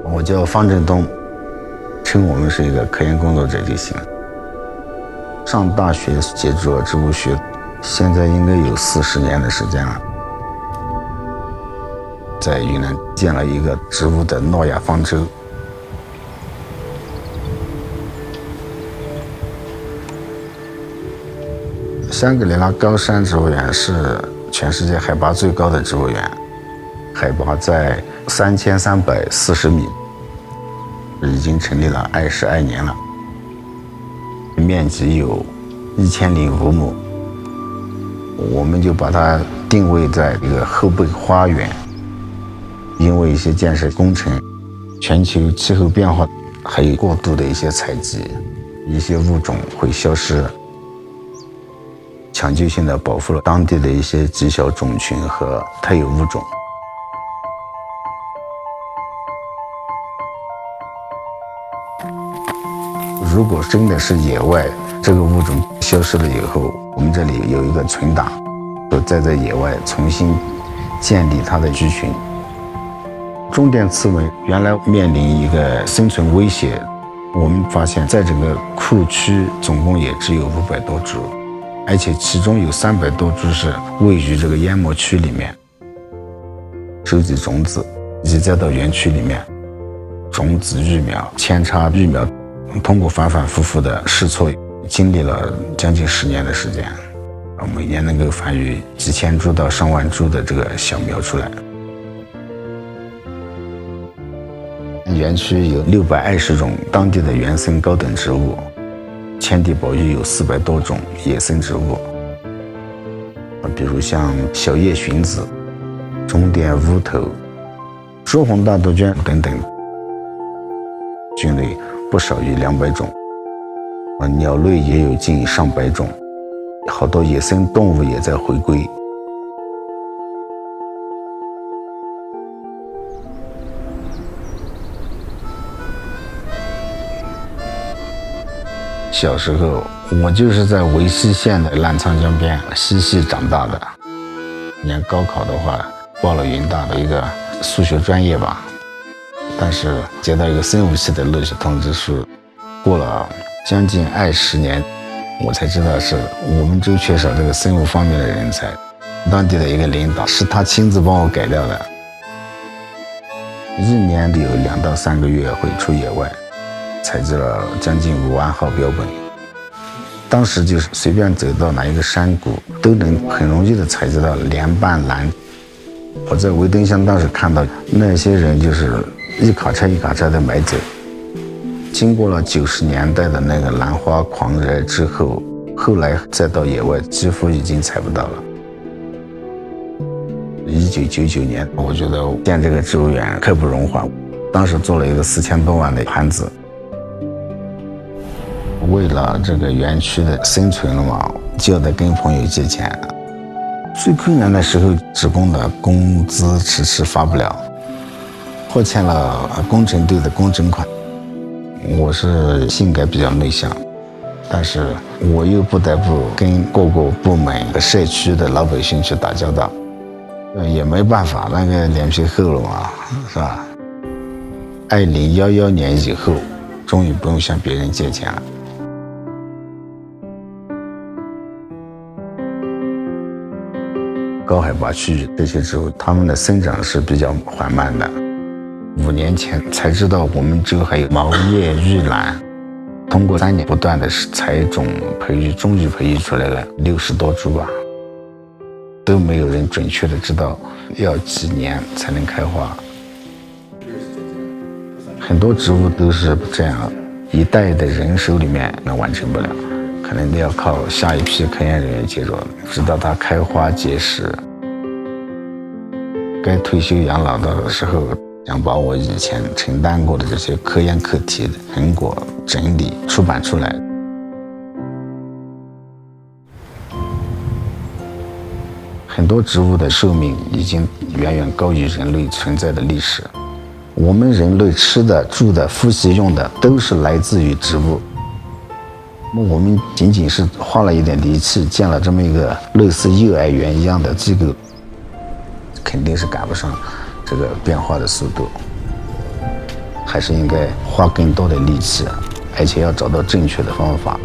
我叫方振东，称我们是一个科研工作者就行了。上大学接触了植物学，现在应该有40年的时间了。在云南建了一个植物的诺亚方舟。香格里拉高山植物园是全世界海拔最高的植物园，海拔在3340米，已经成立了22年了，面积有1005亩。我们就把它定位在一个后备花园，因为一些建设工程、全球气候变化，还有过度的一些采集，一些物种会消失。抢救性的保护了当地的一些极小种群和特有物种。如果真的是野外这个物种消失了以后，我们这里有一个存档，再在野外重新建立它的居群。中甸刺猬原来面临一个生存威胁，我们发现在整个库区总共也只有500多株。而且其中有300多株是位于这个淹没区里面，收集种子，以及再到园区里面，种子育苗、扦插育苗，通过反反复复的试错，经历了将近10年的时间，每年能够繁育几千株到上万株的这个小苗出来。园区有620种当地的原生高等植物。迁地保育有400多种野生植物，比如像小叶荀子、中甸乌头、说红大杜鹃等等，菌类不少于200种，鸟类也有近上百种，好多野生动物也在回归。小时候，我就是在维西县的澜沧江边嬉戏长大的。年高考的话，报了云大的一个数学专业吧，但是接到一个生物系的录取通知书，过了将近20年，我才知道是我们州缺少这个生物方面的人才。当地的一个领导是他亲自帮我改掉的。1年有2到3个月会出野外。采集了将近5万号标本，当时就是随便走到哪一个山谷，都能很容易的采集到莲瓣兰。我在维登乡当时看到那些人就是一卡车一卡车的买走。经过了90年代的那个兰花狂热之后，后来再到野外几乎已经采不到了。1999年，我觉得建这个植物园刻不容缓，当时做了一个4000多万的盘子。为了这个园区的生存了嘛，就要得跟朋友借钱。最困难的时候，职工的工资迟迟发不了，拖欠了工程队的工程款。我是性格比较内向，但是我又不得不跟各个部门和社区的老百姓去打交道，也没办法，那个脸皮厚了嘛，是吧？2011年以后，终于不用向别人借钱了。高海拔区域这些植物，它们的生长是比较缓慢的。5年前才知道我们州还有毛叶玉兰，通过3年不断的采种培育，终于培育出来了60多株吧，都没有人准确的知道要几年才能开花。很多植物都是这样，一代的人手里面能完成不了。可能得要靠下一批科研人员接着，直到它开花结实。该退休养老的时候，想把我以前承担过的这些科研课题的成果整理出版出来。很多植物的寿命已经远远高于人类存在的历史。我们人类吃的、住的、呼吸用的，都是来自于植物。我们仅仅是花了一点力气建了这么一个类似幼儿园一样的机构，肯定是赶不上这个变化的速度。还是应该花更多的力气，而且要找到正确的方法。